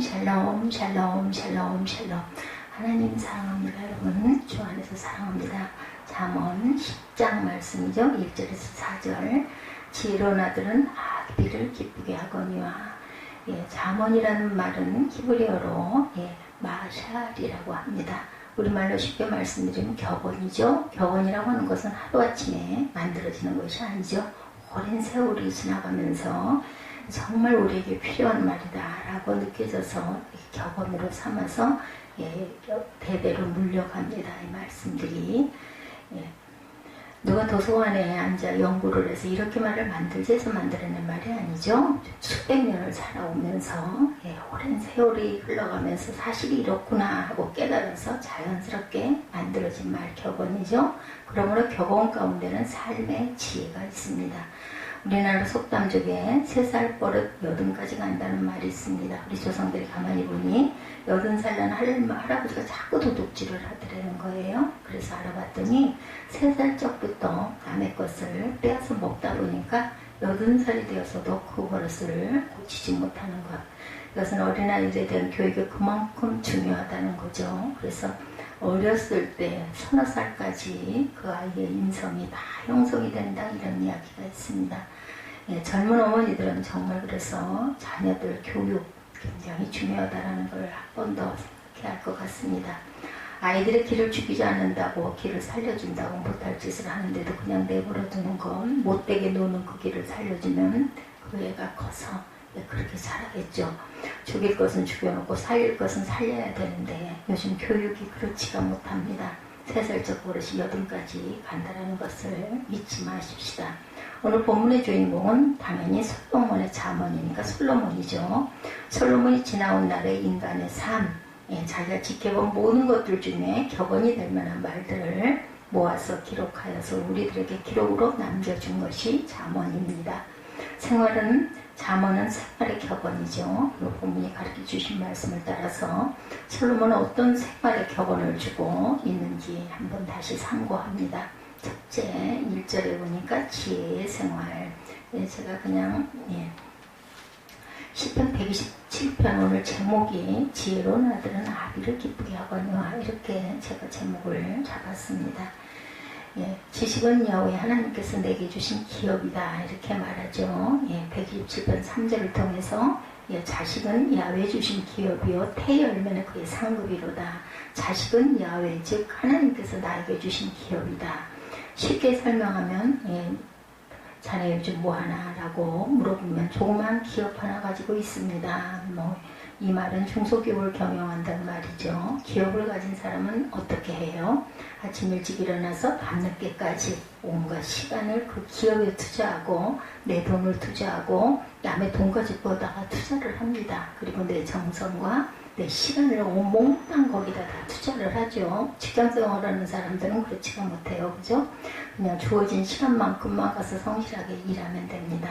샬롬 샬롬 샬롬 샬롬 샬롬. 하나님 사랑합니다. 여러분 주 안에서 사랑합니다. 잠언 10장 말씀이죠. 1절에서 4절. 지혜로운 아들은 아비를 기쁘게 하거니와. 잠언이라는 말은 히브리어로 마샬이라고 합니다. 우리말로 쉽게 말씀드리면 격언이죠. 격언이라고 하는 것은 하루아침에 만들어지는 것이 아니죠. 오랜 세월이 지나가면서 정말 우리에게 필요한 말이다 라고 느껴져서 격언으로 삼아서 대대로 물려갑니다. 이 말씀들이. 누가 도서관에 앉아 연구를 해서 이렇게 말을 만들지 해서 만들어낸 말이 아니죠. 수백 년을 살아오면서 오랜 세월이 흘러가면서 사실이 이렇구나 하고 깨달아서 자연스럽게 만들어진 말 격언이죠. 그러므로 격언 가운데는 삶의 지혜가 있습니다. 우리나라 속담 중에 3살 버릇 80까지 간다는 말이 있습니다. 우리 조상들이 가만히 보니 80살 난 할아버지가 자꾸 도둑질을 하더라는 거예요. 그래서 알아봤더니 3살 적부터 남의 것을 빼앗아 먹다 보니까 80살이 되어서도 그 버릇을 고치지 못하는 것. 이것은 어린아이들에 대한 교육이 그만큼 중요하다는 거죠. 그래서 어렸을 때 서너 살까지 그 아이의 인성이 다 형성이 된다 이런 이야기가 있습니다. 젊은 어머니들은 정말 그래서 자녀들 교육 굉장히 중요하다는 걸 한 번 더 생각해야 할 것 같습니다. 아이들의 길을 죽이지 않는다고 길을 살려준다고 못할 짓을 하는데도 그냥 내버려 두는 건 못되게 노는 그 길을 살려주면 그 애가 커서 그렇게 자라겠죠. 죽일 것은 죽여놓고 살릴 것은 살려야 되는데 요즘 교육이 그렇지가 못합니다. 3살적 버릇이 80까지 간다는 것을 잊지 마십시다. 오늘 본문의 주인공은 당연히 솔로몬의 잠언이니까 솔로몬이죠. 솔로몬이 지나온 날의 인간의 삶, 자기가 지켜본 모든 것들 중에 격언이 될 만한 말들을 모아서 기록하여서 우리들에게 기록으로 남겨준 것이 잠언입니다. 잠언은 생활의 격언이죠. 이 본문이 가르쳐 주신 말씀을 따라서 솔로몬은 어떤 생활의 격언을 주고 있는지 한번 다시 참고합니다. 첫째 1절에 보니까 지혜의 생활. 제가 그냥 시편 127편 오늘 제목이 지혜로운 아들은 아비를 기쁘게 하거니와 이렇게 제가 제목을 잡았습니다. 지식은 여호와 하나님께서 내게 주신 기업이다 이렇게 말하죠. 127편 3절을 통해서 자식은 야훼 주신 기업이요 태열매는 그의 상급이로다. 자식은 야훼 즉 하나님께서 나에게 주신 기업이다. 쉽게 설명하면 자네 요즘 뭐하나 라고 물어보면 조그만 기업 하나 가지고 있습니다. 이 말은 중소기업을 경영한다는 말이죠. 기업을 가진 사람은 어떻게 해요? 아침 일찍 일어나서 밤늦게까지 온갖 시간을 그 기업에 투자하고 내 돈을 투자하고 남의 돈까지 보다가 투자를 합니다. 그리고 내 정성과 내 시간을 몽땅 거기다 다 투자를 하죠. 직장생활하는 사람들은 그렇지가 못해요. 그죠? 그냥 주어진 시간만큼만 가서 성실하게 일하면 됩니다.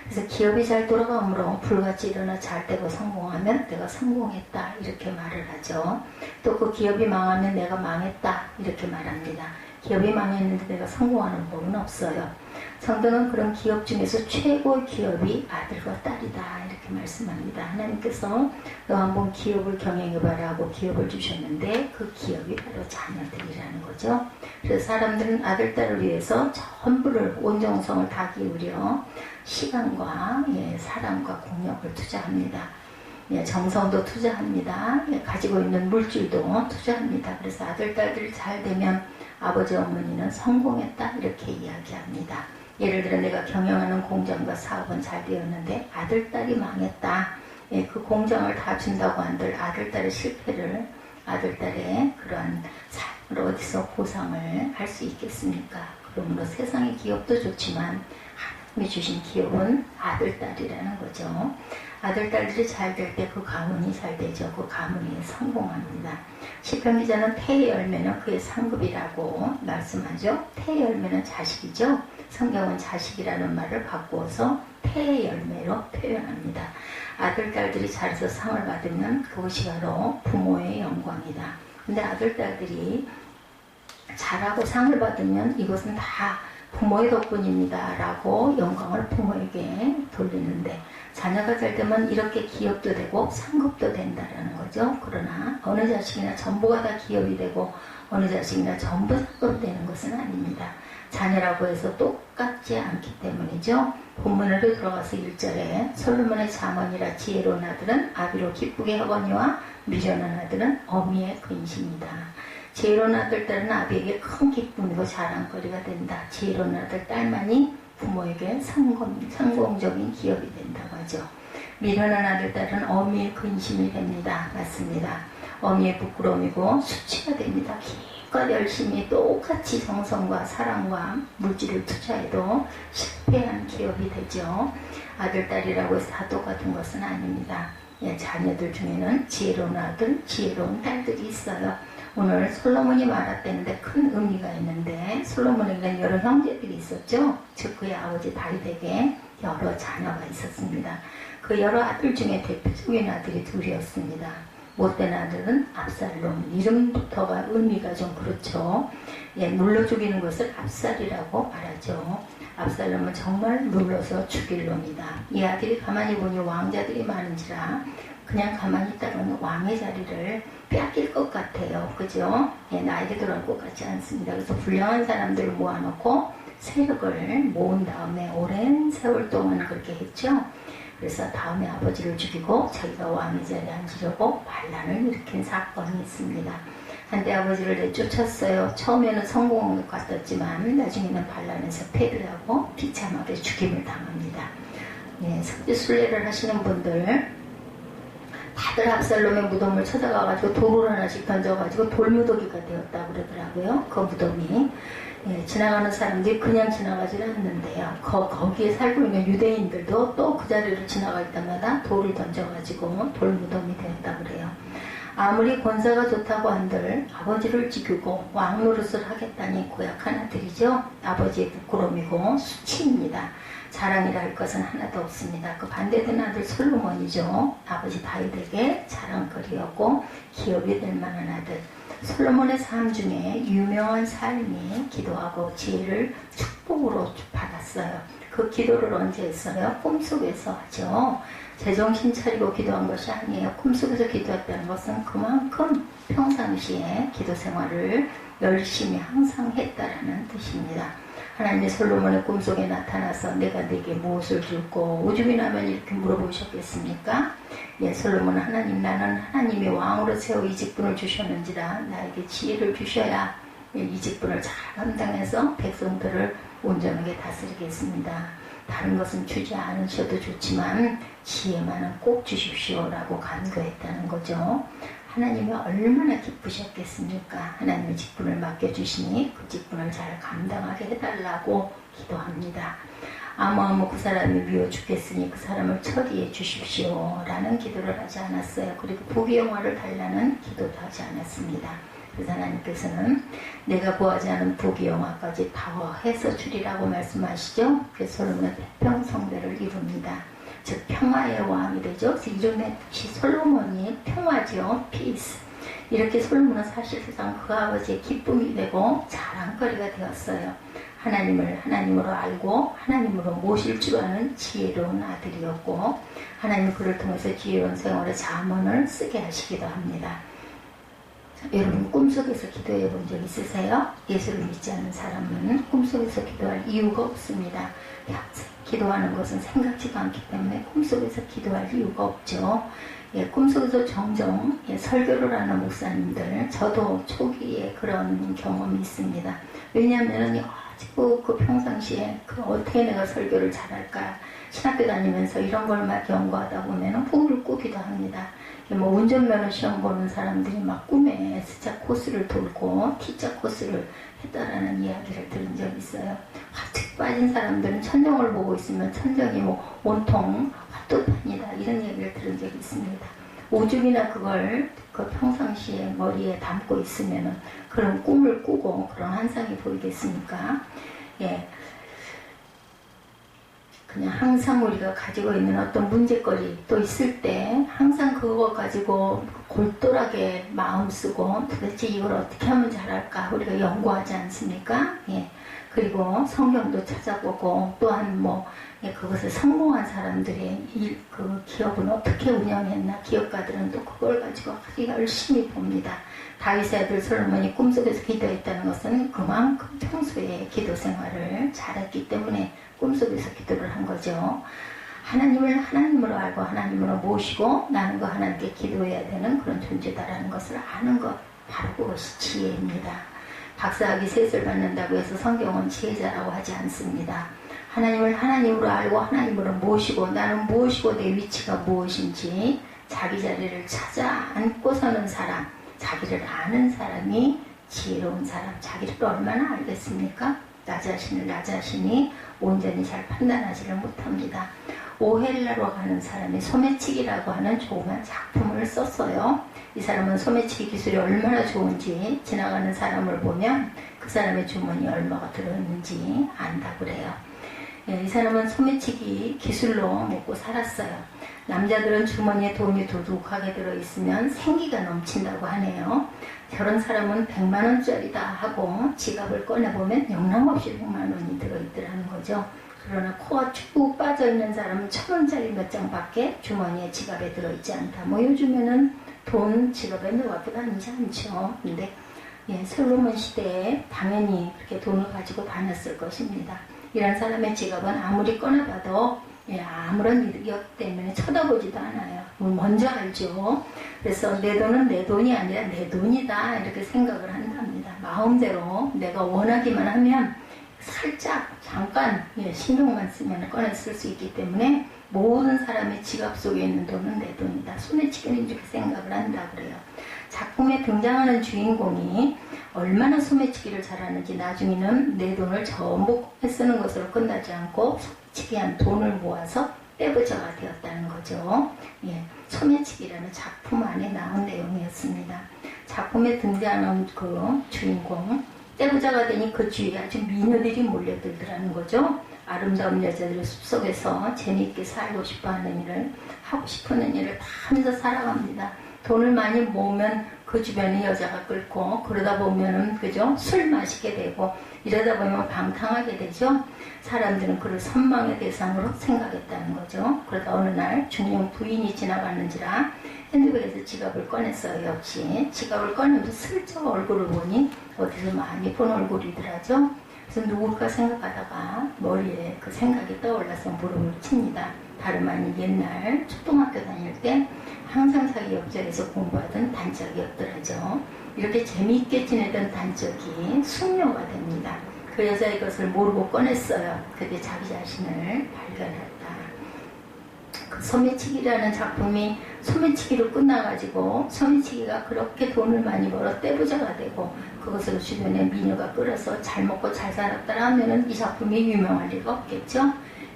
그래서 기업이 잘 돌아가므로 불같이 일어나 잘 되고 성공하면 내가 성공했다 이렇게 말을 하죠. 또 그 기업이 망하면 내가 망했다 이렇게 말합니다. 기업이 망했는데 내가 성공하는 법은 없어요. 성경은 그런 기업 중에서 최고의 기업이 아들과 딸이다 이렇게 말씀합니다. 하나님께서 너 한번 기업을 경영해봐라 하고 기업을 주셨는데 그 기업이 바로 자녀들이라는 거죠. 그래서 사람들은 아들, 딸을 위해서 전부를 온정성을 다 기울여 시간과 사랑과 공력을 투자합니다. 정성도 투자합니다. 가지고 있는 물질도 투자합니다. 그래서 아들, 딸들이 잘 되면 아버지, 어머니는 성공했다 이렇게 이야기합니다. 예를 들어 내가 경영하는 공장과 사업은 잘 되었는데 아들, 딸이 망했다. 그 공장을 다 준다고 한들 아들, 딸의 실패를 아들, 딸의 그러한 삶을 어디서 보상을 할 수 있겠습니까? 그러므로 세상의 기업도 좋지만 하나님이 주신 기업은 아들, 딸이라는 거죠. 아들, 딸들이 잘 될 때 그 가문이 잘 되죠. 그 가문이 성공합니다. 시편 기자는 태의 열매는 그의 상급이라고 말씀하죠. 태의 열매는 자식이죠. 성경은 자식이라는 말을 바꾸어서 태의 열매로 표현합니다. 아들, 딸들이 잘해서 상을 받으면 그것이 바로 부모의 영광이다. 근데 아들, 딸들이 잘하고 상을 받으면 이것은 다 부모의 덕분입니다 라고 영광을 부모에게 돌리는데, 자녀가 잘 되면 이렇게 기업도 되고 상급도 된다라는 거죠. 그러나 어느 자식이나 전부가 다 기업이 되고 어느 자식이나 전부 상급이 되는 것은 아닙니다. 자녀라고 해서 똑같지 않기 때문이죠. 본문으로 들어가서 1절에 솔로몬의 자문이라 지혜로운 아들은 아비로 기쁘게 하거니와 미련한 아들은 어미의 근심이다. 지혜로운 아들 딸은 아비에게 큰 기쁨이고 자랑거리가 된다. 지혜로운 아들 딸만이 부모에게 성공적인 기업이 된다고 하죠. 미련한 아들 딸은 어미의 근심이 됩니다. 맞습니다. 어미의 부끄러움이고 수치가 됩니다. 기껏 열심히 똑같이 정성과 사랑과 물질을 투자해도 실패한 기업이 되죠. 아들 딸이라고 해서 다 똑같은 것은 아닙니다. 예, 자녀들 중에는 지혜로운 아들, 지혜로운 딸들이 있어요. 오늘 솔로몬이 말했다는데 큰 의미가 있는데, 솔로몬에게는 여러 형제들이 있었죠. 즉 그의 아버지 다윗에게 여러 자녀가 있었습니다. 그 여러 아들 중에 대표적인 아들이 둘이었습니다. 못된 아들은 압살롬. 이름부터가 의미가 좀 그렇죠. 예, 눌러 죽이는 것을 압살이라고 말하죠. 압살롬은 정말 눌러서 죽일 놈이다. 이 아들이 가만히 보니 왕자들이 많은지라 그냥 가만히 있다가는 왕의 자리를 빼앗길 것 같아요. 그죠? 예, 나에게 들어갈 것 같지 않습니다. 그래서 훌륭한 사람들을 모아놓고 세력을 모은 다음에 오랜 세월 동안 그렇게 했죠. 그래서 다음에 아버지를 죽이고 자기가 왕의 자리에 앉으려고 반란을 일으킨 사건이 있습니다. 한때 아버지를 내쫓았어요. 처음에는 성공한 것 같았지만 나중에는 반란에서 패배를 하고 비참하게 죽임을 당합니다. 예, 석지순례를 하시는 분들 다들 압살롬의 무덤을 찾아가가지고 돌을 하나씩 던져가지고 돌무더기가 되었다고 그러더라고요. 그 무덤이. 예, 지나가는 사람들이 그냥 지나가지 않는데요. 거기에 살고 있는 유대인들도 또 그 자리를 지나갈 때마다 돌을 던져가지고 돌무덤이 되었다고 그래요. 아무리 권세가 좋다고 한들 아버지를 죽이고 왕 노릇을 하겠다니 고약한 아들이죠. 아버지의 부끄러움이고 수치입니다. 자랑이라 할 것은 하나도 없습니다. 그 반대된 아들 솔로몬이죠. 아버지 다윗에게 자랑거리였고 기업이 될 만한 아들. 솔로몬의 삶 중에 유명한 삶이 기도하고 지혜를 축복으로 받았어요. 그 기도를 언제 했어요? 꿈속에서 하죠. 제정신 차리고 기도한 것이 아니에요. 꿈속에서 기도했다는 것은 그만큼 평상시에 기도 생활을 열심히 항상 했다라는 뜻입니다. 하나님이 솔로몬의 꿈속에 나타나서 내가 네게 무엇을 줄고 오줌이 나면 이렇게 물어보셨겠습니까? 예, 솔로몬은 하나님, 나는 하나님이 왕으로 세워 이 직분을 주셨는지라 나에게 지혜를 주셔야 이 직분을 잘 감당해서 백성들을 온전하게 다스리겠습니다. 다른 것은 주지 않으셔도 좋지만 지혜만은 꼭 주십시오라고 간구했다는 거죠. 하나님이 얼마나 기쁘셨겠습니까? 하나님의 직분을 맡겨주시니 그 직분을 잘 감당하게 해달라고 기도합니다. 아무 그 사람이 미워 죽겠으니 그 사람을 처리해 주십시오 라는 기도를 하지 않았어요. 그리고 부귀영화를 달라는 기도도 하지 않았습니다. 그래서 하나님께서는 내가 구하지 않은 부귀영화까지 더해서 주리라고 말씀하시죠. 그래서 솔로몬의 태평성대를 이룹니다. 즉 평화의 왕이 되죠. 그래서 이름의 뜻이 솔로몬이 평화죠. 피스. 이렇게 솔로몬은 사실상 그 아버지의 기쁨이 되고 자랑거리가 되었어요. 하나님을 하나님으로 알고 하나님으로 모실 줄 아는 지혜로운 아들이었고, 하나님은 그를 통해서 지혜로운 생활의 자문을 쓰게 하시기도 합니다. 여러분 꿈속에서 기도해 본 적 있으세요? 예수를 믿지 않는 사람은 꿈속에서 기도할 이유가 없습니다. 기도하는 것은 생각지도 않기 때문에 꿈속에서 기도할 이유가 없죠. 예, 꿈속에서 종종 설교를 하는 목사님들, 저도 초기에 그런 경험이 있습니다. 왜냐하면 그 평상시에 어떻게 내가 설교를 잘할까, 신학교 다니면서 이런 걸 막 연구하다 보면 꿈을 꾸기도 합니다. 뭐 운전면허 시험 보는 사람들이 막 꿈에 S자 코스를 돌고 T자 코스를 했다라는 이야기를 들은 적이 있어요. 화툭 빠진 사람들은 천정을 보고 있으면 천정이 뭐 온통 화투판이다 이런 얘기를 들은 적이 있습니다. 오죽이나 그걸 그 평상시에 머리에 담고 있으면은 그런 꿈을 꾸고 그런 환상이 보이겠습니까? 예. 그냥 항상 우리가 가지고 있는 어떤 문제거리 또 있을 때 항상 그거 가지고 골똘하게 마음 쓰고 도대체 이걸 어떻게 하면 잘할까 우리가 연구하지 않습니까? 예. 그리고 성경도 찾아보고 또한 뭐 그것을 성공한 사람들의 그 기업은 어떻게 운영했나 기업가들은 또 그걸 가지고 아주 열심히 봅니다. 다윗의 아들 솔로몬이 꿈속에서 기도했다는 것은 그만큼 평소에 기도 생활을 잘했기 때문에 꿈속에서 기도를 한 거죠. 하나님을 하나님으로 알고 하나님으로 모시고 나는 그 하나님께 기도해야 되는 그런 존재다라는 것을 아는 것 바로 그것이 지혜입니다. 박사학위 셋을 받는다고 해서 성경은 지혜자라고 하지 않습니다. 하나님을 하나님으로 알고 하나님으로 모시고 나는 무엇이고 내 위치가 무엇인지 자기 자리를 찾아 안고 서는 사람, 자기를 아는 사람이 지혜로운 사람, 자기를 얼마나 알겠습니까? 나 자신이 온전히 잘 판단하지를 못합니다. 오헬라로 가는 사람이 소매치기라고 하는 조그만 작품을 썼어요. 이 사람은 소매치기 기술이 얼마나 좋은지 지나가는 사람을 보면 그 사람의 주머니에 얼마가 들어있는지 안다고 그래요. 예, 이 사람은 소매치기 기술로 먹고 살았어요. 남자들은 주머니에 돈이 두둑하게 들어있으면 생기가 넘친다고 하네요. 저런 사람은 100만 원짜리다 하고 지갑을 꺼내보면 영락없이 100만 원이 들어있더라는 거죠. 그러나 코가 쭉 빠져있는 사람은 1000원짜리 몇 장밖에 주머니에 지갑에 들어있지 않다. 뭐 요즘에는 돈 지갑에 넣어갖고 다니지 않죠. 근데 예, 솔로몬 시대에 당연히 그렇게 돈을 가지고 다녔을 것입니다. 이런 사람의 지갑은 아무리 꺼내봐도 예, 아무런 이력 때문에 쳐다보지도 않아요. 먼저 알죠. 그래서 내 돈은 내 돈이 아니라 내 돈이다 이렇게 생각을 한답니다. 마음대로 내가 원하기만 하면 살짝 잠깐 예, 신경만 쓰면 꺼내 쓸 수 있기 때문에 모든 사람의 지갑 속에 있는 돈은 내 돈이다. 소매치기는 이렇게 생각을 한다 그래요. 작품에 등장하는 주인공이 얼마나 소매치기를 잘하는지 나중에는 내 돈을 전부 쓰는 것으로 끝나지 않고 소매치기한 돈을 모아서 떼부자가 되었다는 거죠. 예, 소매치기라는 작품 안에 나온 내용이었습니다. 작품에 등장하는 그 주인공 떼부자가 되니 그 주위에 아주 미녀들이 몰려들더라는 거죠. 아름다운 여자들의 숲속에서 재미있게 살고 싶어하는 일을 하고 싶은 일을 다 하면서 살아갑니다. 돈을 많이 모으면 그 주변에 여자가 끓고 그러다 보면은 그죠 술 마시게 되고 이러다 보면 방탕하게 되죠. 사람들은 그를 선망의 대상으로 생각했다는 거죠. 그러다 어느 날 중년 부인이 지나가는지라 핸드백에서 지갑을 꺼냈어요. 역시 지갑을 꺼내면서 슬쩍 얼굴을 보니 어디서 많이 본 얼굴이더라죠. 그래서 누굴까 생각하다가 머리에 그 생각이 떠올라서 무릎을 칩니다. 다름 아닌 옛날 초등학교 다닐 때 항상 자기 옆자리에서 공부하던 단짝이었더라죠. 이렇게 재미있게 지내던 단짝이 숙녀가 됩니다. 그 여자의 것을 모르고 꺼냈어요. 그때 자기 자신을 발견했다. 그 소매치기라는 작품이 소매치기로 끝나가지고 소매치기가 그렇게 돈을 많이 벌어 떼부자가 되고 그것으로 주변에 미녀가 끌어서 잘 먹고 잘 살았다 하면은 이 작품이 유명할 리가 없겠죠.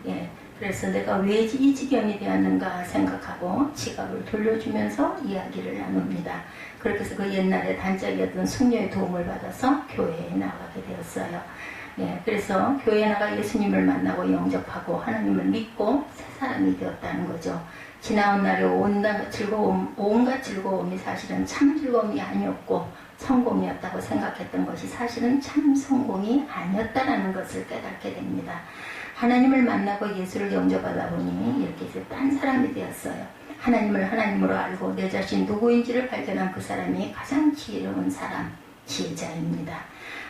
예. 그래서 내가 왜 이 지경이 되었는가 생각하고 지갑을 돌려주면서 이야기를 나눕니다. 그렇게 해서 그 옛날에 단짝이었던 숙녀의 도움을 받아서 교회에 나가게 되었어요. 예, 그래서 교회에 나가 예수님을 만나고 영접하고 하나님을 믿고 새 사람이 되었다는 거죠. 지나온 날의 온갖 즐거움이 사실은 참 즐거움이 아니었고 성공이었다고 생각했던 것이 사실은 참 성공이 아니었다는 것을 깨닫게 됩니다. 하나님을 만나고 예수를 영접하다 보니 이렇게 이제 딴 사람이 되었어요. 하나님을 하나님으로 알고 내 자신 누구인지를 발견한 그 사람이 가장 지혜로운 사람, 지혜자입니다.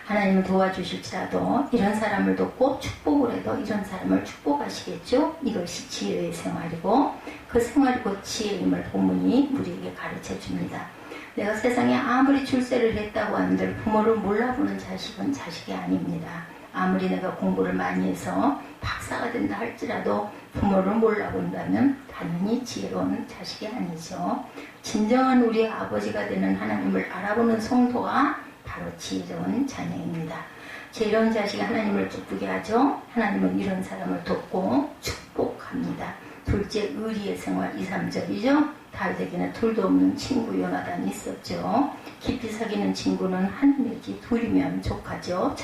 하나님을 도와주실지라도 이런 사람을 돕고 축복을 해도 이런 사람을 축복하시겠죠. 이것이 지혜의 생활이고 그 생활이 곧 지혜임을 본문이 우리에게 가르쳐줍니다. 내가 세상에 아무리 출세를 했다고 한들 부모를 몰라보는 자식은 자식이 아닙니다. 아무리 내가 공부를 많이 해서 박사가 된다 할지라도 부모를 몰라본다면 당연히 지혜로운 자식이 아니죠. 진정한 우리 아버지가 되는 하나님을 알아보는 성도가 바로 지혜로운 자녀입니다. 지혜로운 자식이 하나님을 기쁘게 하죠. 하나님은 이런 사람을 돕고 축복합니다. 둘째, 의리의 생활 2, 3절이죠. 다윗에게는 둘도 없는 친구 요나단이 있었죠. 깊이 사귀는 친구는 한 내지 둘이면 족하죠.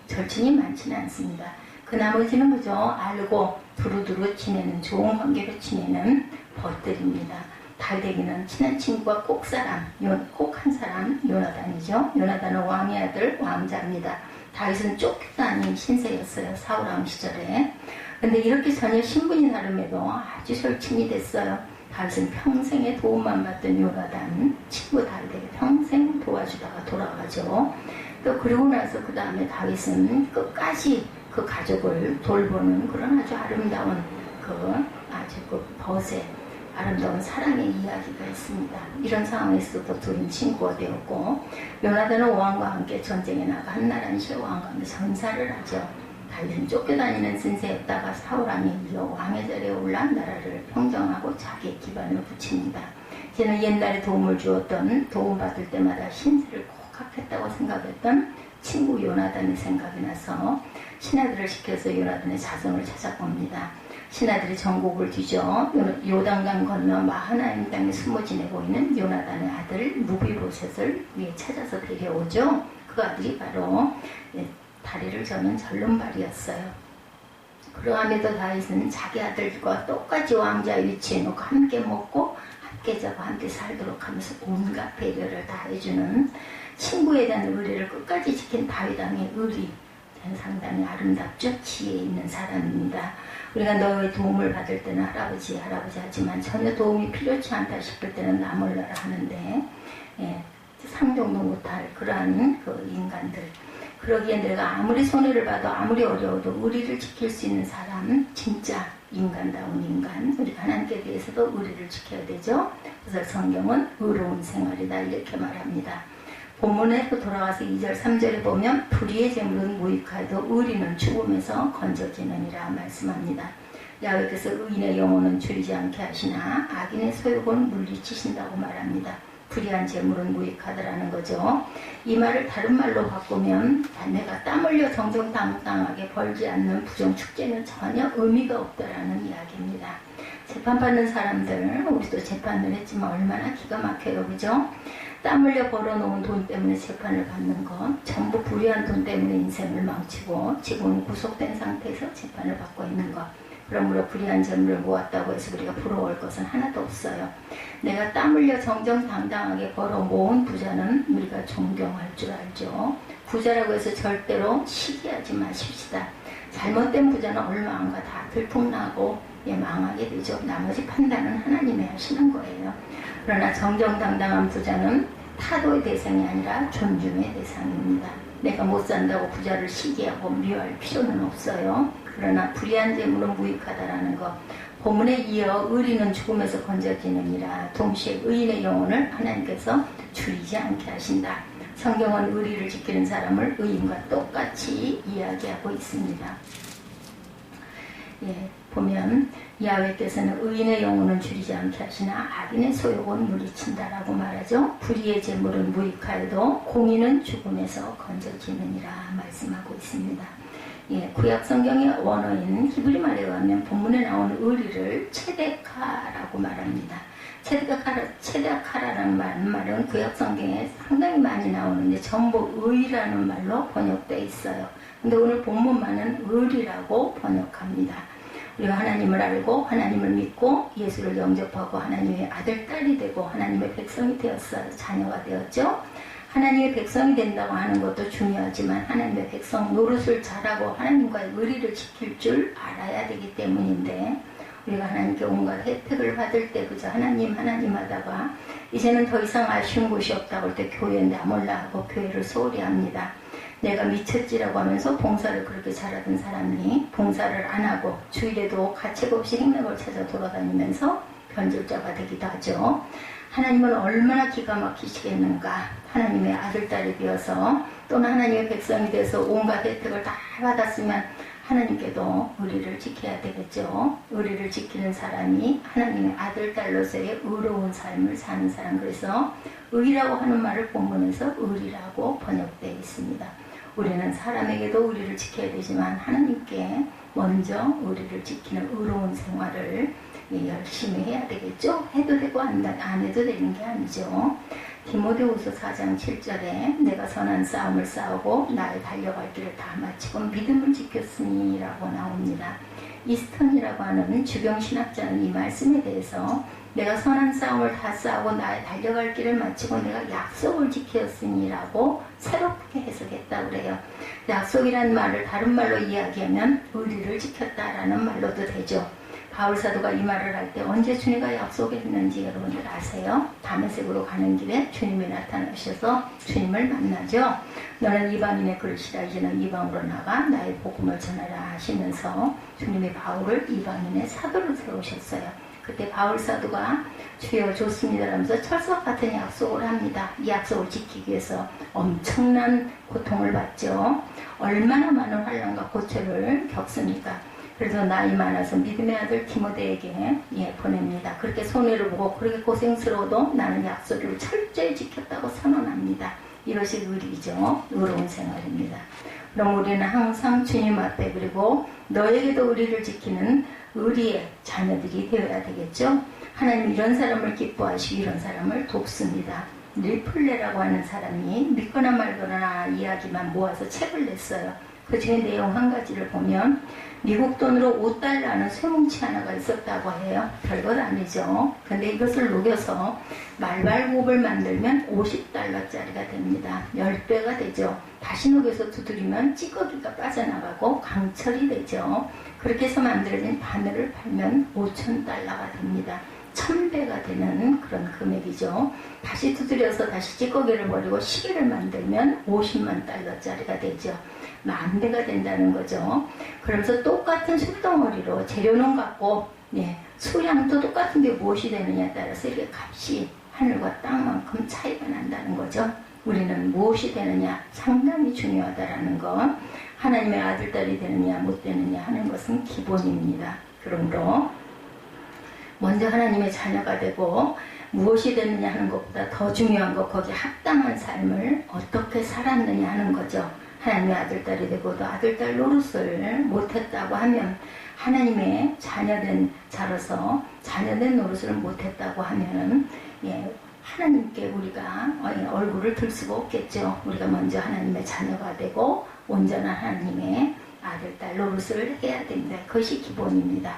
절친이 많지는 않습니다. 그 나머지는 그저 알고 두루두루 지내는 좋은 관계로 지내는 벗들입니다. 다윗에게는 친한 친구가 꼭 한 사람 요나단이죠. 요나단은 왕의 아들 왕자입니다. 다윗은 쫓기도 아닌 신세였어요. 사울왕 시절에. 근데 이렇게 전혀 신분이 다름에도 아주 절친이 됐어요. 다윗은 평생에 도움만 받던 요나단 친구 다윗에게 평생 도와주다가 돌아가죠. 또 그러고 나서 그 다음에 다윗은 끝까지 그 가족을 돌보는 그런 아주 아름다운 벗의 아름다운 사랑의 이야기가 있습니다. 이런 상황에서도 둘은 친구가 되었고, 요나단은 왕과 함께 전쟁에 나가 한나라는 왕과 함께 전사를 하죠. 다윗은 쫓겨다니는 신세였다가 사울왕에 이어 왕의 자리에 올라 나라를 평정하고 자기의 기반을 붙입니다. 이제는 옛날에 도움을 주었던, 도움받을 때마다 신세를 꼭 갚겠다고 생각했던 친구 요나단이 생각이 나서 신하들을 시켜서 요나단의 자손을 찾아봅니다. 신하들이 전국을 뒤져 요단강 건너 마하나임 땅에 숨어 지내고 있는 요나단의 아들 무비보셋을 위에 찾아서 데려오죠. 그 아들이 바로 다리를 저는 절름발이었어요. 그러함에도 다윗은 자기 아들과 똑같이 왕자 위치에 놓고 함께 먹고 함께 자고 함께 살도록 하면서 온갖 배려를 다 해주는 친구에 대한 의리를 끝까지 지킨 다윗 왕의 의리, 상당히 아름답죠. 지혜 있는 사람입니다. 우리가 너의 도움을 받을 때는 할아버지 하지만 전혀 도움이 필요치 않다 싶을 때는 나 몰라라 하는데, 상종도 못할 그러한 그 인간들. 그러기에 내가 아무리 손해를 봐도 아무리 어려워도 의리를 지킬 수 있는 사람, 진짜 인간다운 인간, 우리가 하나님께 대해서도 의리를 지켜야 되죠. 그래서 성경은 의로운 생활이다 이렇게 말합니다. 본문에도 돌아가서 2절 3절에 보면 불의의 재물은 무익하여도 의리는 죽음에서 건져지느니라 말씀합니다. 야훼께서 의인의 영혼은 줄이지 않게 하시나 악인의 소욕은 물리치신다고 말합니다. 불의한 재물은 무익하다라는 거죠. 이 말을 다른 말로 바꾸면 내가 땀 흘려 정정당당하게 벌지 않는 부정축제는 전혀 의미가 없다라는 이야기입니다. 재판받는 사람들, 우리도 재판을 했지만 얼마나 기가 막혀요, 그죠? 땀 흘려 벌어놓은 돈 때문에 재판을 받는 것, 전부 불의한 돈 때문에 인생을 망치고 지금은 구속된 상태에서 재판을 받고 있는 것. 그러므로 불의한 재물을 모았다고 해서 우리가 부러워할 것은 하나도 없어요. 내가 땀 흘려 정정당당하게 벌어 모은 부자는 우리가 존경할 줄 알죠. 부자라고 해서 절대로 시기하지 마십시다. 잘못된 부자는 얼마 안 가 다 들통나고 망하게 되죠. 나머지 판단은 하나님이 하시는 거예요. 그러나 정정당당한 부자는 타도의 대상이 아니라 존중의 대상입니다. 내가 못 산다고 부자를 시기하고 미워할 필요는 없어요. 그러나 불의한 재물은 무익하다라는 것. 본문에 이어 의리는 죽음에서 건져지느니라. 동시에 의인의 영혼을 하나님께서 줄이지 않게 하신다. 성경은 의리를 지키는 사람을 의인과 똑같이 이야기하고 있습니다. 보면 야훼께서는 의인의 영혼은 줄이지 않게 하시나 악인의 소욕은 물리친다라고 말하죠. 불의의 재물은 무익하여도 공의는 죽음에서 건져지느니라 말씀하고 있습니다. 구약 성경의 원어인 히브리 말에 의하면 본문에 나오는 의리를 체데카라고 말합니다. 체데카라는 말은 구약 성경에 상당히 많이 나오는데 전부 의라는 말로 번역되어 있어요. 근데 오늘 본문만은 의리라고 번역합니다. 우리가 하나님을 알고 하나님을 믿고 예수를 영접하고 하나님의 아들, 딸이 되고 하나님의 백성이 되었어요. 자녀가 되었죠. 하나님의 백성이 된다고 하는 것도 중요하지만 하나님의 백성 노릇을 잘하고 하나님과의 의리를 지킬 줄 알아야 되기 때문인데, 우리가 하나님께 온갖 혜택을 받을 때 그저 하나님 하다가 이제는 더 이상 아쉬운 곳이 없다고 할 때 교회에 나몰라 하고 교회를 소홀히 합니다. 내가 미쳤지라고 하면서 봉사를 그렇게 잘하던 사람이 봉사를 안 하고 주일에도 가책 없이 행락을 찾아 돌아다니면서 변절자가 되기도 하죠. 하나님은 얼마나 기가 막히시겠는가. 하나님의 아들, 딸이 되어서 또는 하나님의 백성이 되어서 온갖 혜택을 다 받았으면 하나님께도 의리를 지켜야 되겠죠. 의리를 지키는 사람이 하나님의 아들, 딸로서의 의로운 삶을 사는 사람. 그래서 의라고 하는 말을 본문에서 의리라고 번역되어 있습니다. 우리는 사람에게도 의리를 지켜야 되지만 하나님께 먼저 의리를 지키는 의로운 생활을 열심히 해야 되겠죠. 해도 되고 안 해도 되는 게 아니죠. 디모데후서 4장 7절에 내가 선한 싸움을 싸우고 나의 달려갈 길을 다 마치고 믿음을 지켰으니 라고 나옵니다. 이스턴이라고 하는 주경 신학자는 이 말씀에 대해서 내가 선한 싸움을 다 싸우고 나의 달려갈 길을 마치고 내가 약속을 지켰으니라고 새롭게 해석했다 그래요. 약속이란 말을 다른 말로 이야기하면 의리를 지켰다라는 말로도 되죠. 바울 사도가 이 말을 할 때 언제 주님과 약속했는지 여러분들 아세요? 다메섹으로 가는 길에 주님이 나타나셔서 주님을 만나죠. 너는 이방인의 그릇이라 이제는 이방으로 나가 나의 복음을 전하라 하시면서 주님이 바울을 이방인의 사도로 세우셨어요. 그때 바울 사도가 주여 좋습니다 하면서 철석 같은 약속을 합니다. 이 약속을 지키기 위해서 엄청난 고통을 받죠. 얼마나 많은 환난과 고초를 겪습니까? 그래서 나이 많아서 믿음의 아들 디모데에게 보냅니다. 그렇게 손해를 보고 그렇게 고생스러워도 나는 약속을 철저히 지켰다고 선언합니다. 이것이 의리죠. 의로운 생활입니다. 그럼 우리는 항상 주님 앞에 그리고 너에게도 의리를 지키는 의리의 자녀들이 되어야 되겠죠. 하나님 이런 사람을 기뻐하시고 이런 사람을 돕습니다. 리플레라고 하는 사람이 믿거나 말거나 이야기만 모아서 책을 냈어요. 그 중에 내용 한 가지를 보면 미국 돈으로 5달러는 쇠뭉치 하나가 있었다고 해요. 별것 아니죠. 근데 이것을 녹여서 말발굽을 만들면 50달러짜리가 됩니다. 10배가 되죠. 다시 녹여서 두드리면 찌꺼기가 빠져나가고 강철이 되죠. 그렇게 해서 만들어진 바늘을 팔면 5,000달러가 됩니다. 1000배가 되는 그런 금액이죠. 다시 두드려서 다시 찌꺼기를 버리고 시계를 만들면 50만 달러짜리가 되죠. 10,000배가 된다는 거죠. 그러면서 똑같은 숯덩어리로 재료는 같고 수량도 똑같은 게 무엇이 되느냐에 따라서 이렇게 값이 하늘과 땅만큼 차이가 난다는 거죠. 우리는 무엇이 되느냐 상당히 중요하다라는 것. 하나님의 아들, 딸이 되느냐 못 되느냐 하는 것은 기본입니다. 그러므로 먼저 하나님의 자녀가 되고 무엇이 되느냐 하는 것보다 더 중요한 것, 거기에 합당한 삶을 어떻게 살았느냐 하는 거죠. 하나님의 아들, 딸이 되고도 아들, 딸 노릇을 못했다고 하면 하나님의 자녀된 자로서 자녀된 노릇을 못했다고 하면은 하나님께 우리가 얼굴을 들 수가 없겠죠. 우리가 먼저 하나님의 자녀가 되고 온전한 하나님의 아들, 딸 노릇을 해야 됩니다. 그것이 기본입니다.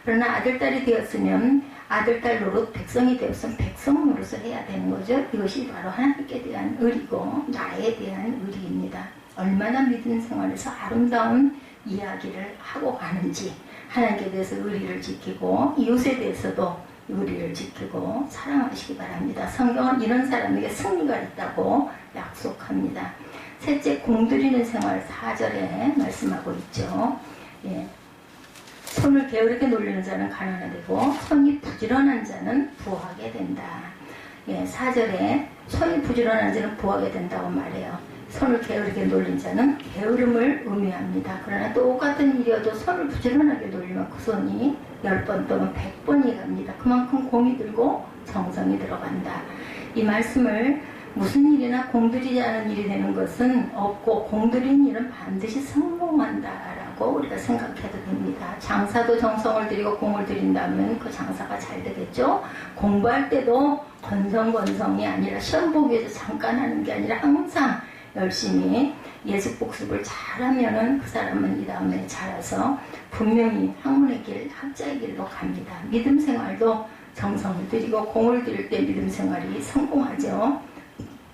그러나 아들, 딸이 되었으면 아들, 딸 노릇, 백성이 되었으면 백성 노릇을 해야 되는 거죠. 이것이 바로 하나님께 대한 의리고 나에 대한 의리입니다. 얼마나 믿음 생활에서 아름다운 이야기를 하고 가는지 하나님께 대해서 의리를 지키고 이웃에 대해서도 의리를 지키고 사랑하시기 바랍니다. 성경은 이런 사람에게 승리가 있다고 약속합니다. 셋째, 공들이는 생활 4절에 말씀하고 있죠. 손을 게으르게 놀리는 자는 가난하되고 손이 부지런한 자는 부하게 된다. 4절에 손이 부지런한 자는 부하게 된다고 말해요. 손을 게으르게 놀린 자는 게으름을 의미합니다. 그러나 똑같은 일이어도 손을 부지런하게 놀리면 그 손이 10번 또는 100번이 갑니다. 그만큼 공이 들고 정성이 들어간다. 이 말씀을 무슨 일이나 공들이지 않은 일이 되는 것은 없고 공들인 일은 반드시 성공한다라고 우리가 생각해도 됩니다. 장사도 정성을 들이고 공을 들인다면 그 장사가 잘 되겠죠. 공부할 때도 건성건성이 아니라 시험 보기 위해서 잠깐 하는 게 아니라 항상 열심히 예습 복습을 잘하면은 그 사람은 이 다음에 자라서 분명히 학문의 길, 학자의 길로 갑니다. 믿음 생활도 정성을 들이고 공을 들일 때 믿음 생활이 성공하죠.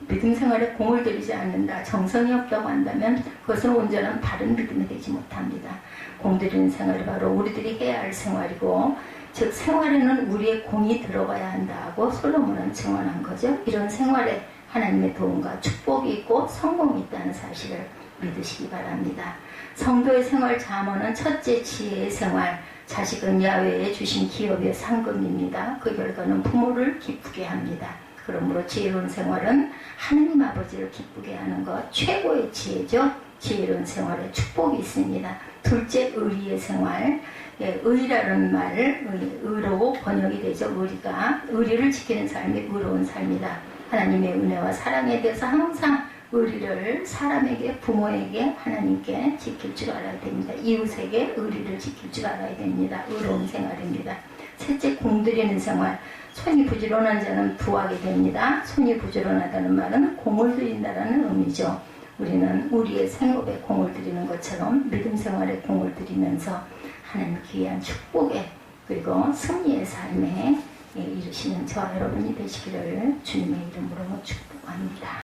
믿음 생활에 공을 들이지 않는다, 정성이 없다고 한다면 그것은 온전한 바른 믿음이 되지 못합니다. 공 들이는 생활이 바로 우리들이 해야 할 생활이고, 즉 생활에는 우리의 공이 들어가야 한다고 솔로몬은 증언한 거죠. 이런 생활에 하나님의 도움과 축복이 있고 성공이 있다는 사실을 믿으시기 바랍니다. 성도의 생활 잠언은 첫째 지혜의 생활, 자식은 야훼에 주신 기업의 상금입니다. 그 결과는 부모를 기쁘게 합니다. 그러므로 지혜로운 생활은 하나님 아버지를 기쁘게 하는 것, 최고의 지혜죠. 지혜로운 생활에 축복이 있습니다. 둘째, 의리의 생활. 의라는 말, 의로 번역이 되죠. 의리를 지키는 삶이 의로운 삶이다. 하나님의 은혜와 사랑에 대해서 항상 의리를 사람에게, 부모에게, 하나님께 지킬 줄 알아야 됩니다. 이웃에게 의리를 지킬 줄 알아야 됩니다. 의로운 생활입니다. 셋째, 공들이는 생활. 손이 부지런한 자는 부하게 됩니다. 손이 부지런하다는 말은 공을 들인다라는 의미죠. 우리는 우리의 생업에 공을 들이는 것처럼 믿음 생활에 공을 들이면서 하나님 귀한 축복에 그리고 승리의 삶에 이루시는 저와 여러분이 되시기를 주님의 이름으로 축복합니다.